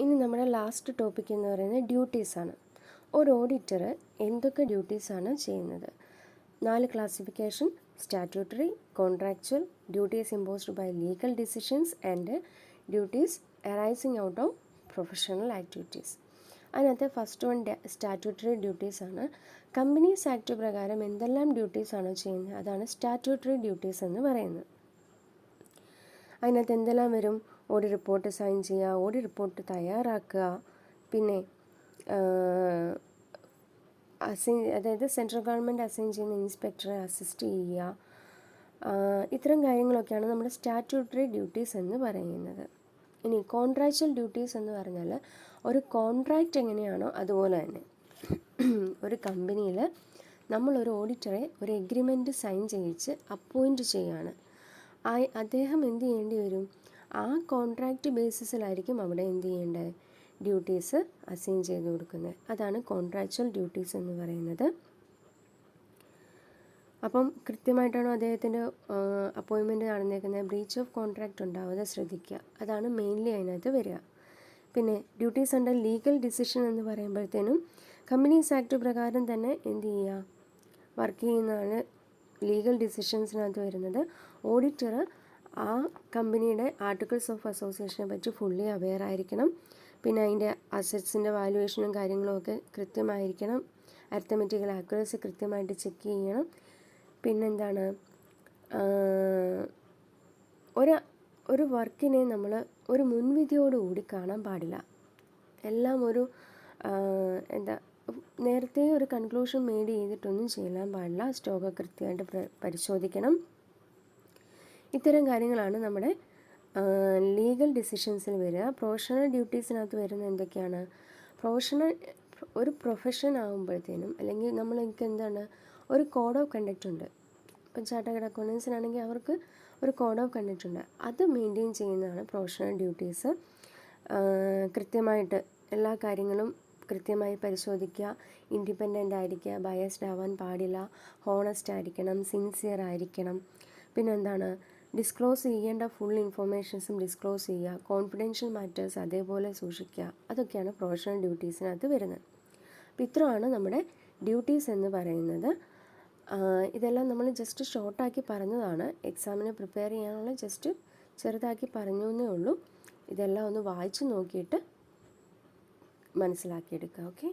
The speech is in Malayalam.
ഇനി നമ്മുടെ ലാസ്റ്റ് ടോപ്പിക് എന്ന് പറയുന്നത് ഡ്യൂട്ടീസാണ്. ഒരു ഓഡിറ്റർ എന്തൊക്കെ ഡ്യൂട്ടീസാണ് ചെയ്യുന്നത്? 4 classification: statutory, contractual, duties imposed by legal decisions and duties arising out of professional activities. അതിനകത്ത് ഫസ്റ്റ് വൺ സ്റ്റാറ്റ്യൂട്ടറി ഡ്യൂട്ടീസാണ്. കമ്പനീസ് ആക്ട് പ്രകാരം എന്തെല്ലാം ഡ്യൂട്ടീസാണോ ചെയ്യുന്നത് അതാണ് സ്റ്റാറ്റ്യൂട്ടറി ഡ്യൂട്ടീസ് എന്ന് പറയുന്നത്. അതിനകത്ത് എന്തെല്ലാം വരും? ഓഡിറ്റ് റിപ്പോർട്ട് സൈൻ ചെയ്യുക, ഓഡിറ്റ് റിപ്പോർട്ട് തയ്യാറാക്കുക, പിന്നെ അതായത് സെൻട്രൽ ഗവൺമെൻറ് അസൈൻ ചെയ്യുന്ന ഇൻസ്പെക്ടറെ അസിസ്റ്റ് ചെയ്യുക. ഇത്തരം കാര്യങ്ങളൊക്കെയാണ് നമ്മുടെ സ്റ്റാറ്റ്യൂട്ടറി ഡ്യൂട്ടീസ് എന്ന് പറയുന്നത്. ഇനി കോൺട്രാക്ച്വൽ ഡ്യൂട്ടീസ് എന്ന് പറഞ്ഞാൽ ഒരു കോൺട്രാക്റ്റ് എങ്ങനെയാണോ അതുപോലെ തന്നെ ഒരു കമ്പനിയിൽ നമ്മളൊരു ഓഡിറ്ററെ ഒരു എഗ്രിമെൻറ്റ് സൈൻ ചെയ്യിച്ച് അപ്പോയിൻറ്റ് ചെയ്യുകയാണ്. അദ്ദേഹം എന്ത് ചെയ്യേണ്ടി വരും? ആ കോൺട്രാക്റ്റ് ബേസിസിലായിരിക്കും അവിടെ എന്ത് ചെയ്യേണ്ടത്? ഡ്യൂട്ടീസ് അസൈൻ ചെയ്ത് കൊടുക്കുന്നത്. അതാണ് കോൺട്രാക്ച്വൽ ഡ്യൂട്ടീസ് എന്ന് പറയുന്നത്. അപ്പം കൃത്യമായിട്ടാണോ അദ്ദേഹത്തിൻ്റെ അപ്പോയിൻമെൻറ്റ് നടന്നേക്കുന്നത്? ബ്രീച്ച് ഓഫ് കോൺട്രാക്റ്റ് ഉണ്ടാവാതെ ശ്രദ്ധിക്കുക. അതാണ് മെയിൻലി അതിനകത്ത് വരിക. പിന്നെ ഡ്യൂട്ടീസ് അണ്ടർ ലീഗൽ ഡിസിഷൻ എന്ന് പറയുമ്പോഴത്തേനും കമ്പനീസ് ആക്ട് പ്രകാരം തന്നെ എന്ത് ചെയ്യുക? വർക്ക് ചെയ്യുന്നതാണ് ലീഗൽ ഡിസിഷൻസിനകത്ത് വരുന്നത്. ഓഡിറ്റർ ആ കമ്പനിയുടെ ആർട്ടിക്കിൾസ് ഓഫ് അസോസിയേഷനെ പറ്റി ഫുള്ളി അവെയർ ആയിരിക്കണം. പിന്നെ അതിൻ്റെ അസറ്റ്സിൻ്റെ വാല്യുവേഷനും കാര്യങ്ങളുമൊക്കെ കൃത്യമായിരിക്കണം. അരിത്തമെറ്റിക്കൽ ആക്യുറസി കൃത്യമായിട്ട് ചെക്ക് ചെയ്യണം. പിന്നെന്താണ്, ഒരു വർക്കിനെ നമ്മൾ ഒരു മുൻവിധിയോടുകൂടി കാണാൻ പാടില്ല. എല്ലാം ഒരു നേരത്തെ ഒരു കൺക്ലൂഷൻ മെയ്ഡ് ചെയ്തിട്ടൊന്നും ചെയ്യാൻ പാടില്ല. സ്റ്റോക്ക് കൃത്യമായിട്ട് പരിശോധിക്കണം. ഇത്തരം കാര്യങ്ങളാണ് നമ്മുടെ ലീഗൽ ഡിസിഷൻസിൽ വരിക. പ്രൊഫഷണൽ ഡ്യൂട്ടീസിനകത്ത് വരുന്ന എന്തൊക്കെയാണ്? ഒരു പ്രൊഫഷൻ ആകുമ്പോഴത്തേനും അല്ലെങ്കിൽ നമ്മൾക്ക് എന്താണ് ഒരു കോഡ് ഓഫ് കണ്ടക്റ്റ് ഉണ്ട്. ഇപ്പം ചാർട്ടേഡ് അക്കൗണ്ടൻസിനാണെങ്കിൽ അവർക്ക് ഒരു കോഡ് ഓഫ് കണ്ടക്റ്റ് ഉണ്ട്. അത് മെയിൻറ്റെയിൻ ചെയ്യുന്നതാണ് പ്രൊഫഷണൽ ഡ്യൂട്ടീസ്. കൃത്യമായിട്ട് എല്ലാ കാര്യങ്ങളും കൃത്യമായി പരിശോധിക്കുക. ഇൻഡിപെൻഡൻ്റ് ആയിരിക്കുക, ബയസ്ഡ് ആവാൻ പാടില്ല, ഹോണസ്റ്റ് ആയിരിക്കണം, സിൻസിയർ ആയിരിക്കണം. പിന്നെന്താണ്, ഡിസ്ക്ലോസ് ചെയ്യേണ്ട ഫുൾ ഇൻഫോർമേഷൻസും ഡിസ്ക്ലോസ് ചെയ്യുക, കോൺഫിഡൻഷ്യൽ മാറ്റേഴ്സ് അതേപോലെ സൂക്ഷിക്കുക. അതൊക്കെയാണ് പ്രൊഫഷണൽ ഡ്യൂട്ടീസിനകത്ത് വരുന്നത്. അപ്പോൾ ഇത്രയാണ് നമ്മുടെ ഡ്യൂട്ടീസ് എന്ന് പറയുന്നത്. ഇതെല്ലാം നമ്മൾ ജസ്റ്റ് ഷോർട്ടാക്കി പറഞ്ഞതാണ്. എക്സാമിന് പ്രിപ്പയർ ചെയ്യാനുള്ള ജസ്റ്റ് ചെറുതാക്കി പറഞ്ഞു എന്നേ ഉള്ളൂ. ഇതെല്ലാം ഒന്ന് വായിച്ച് നോക്കിയിട്ട് മനസ്സിലാക്കിയെടുക്കുക. ഓക്കെ.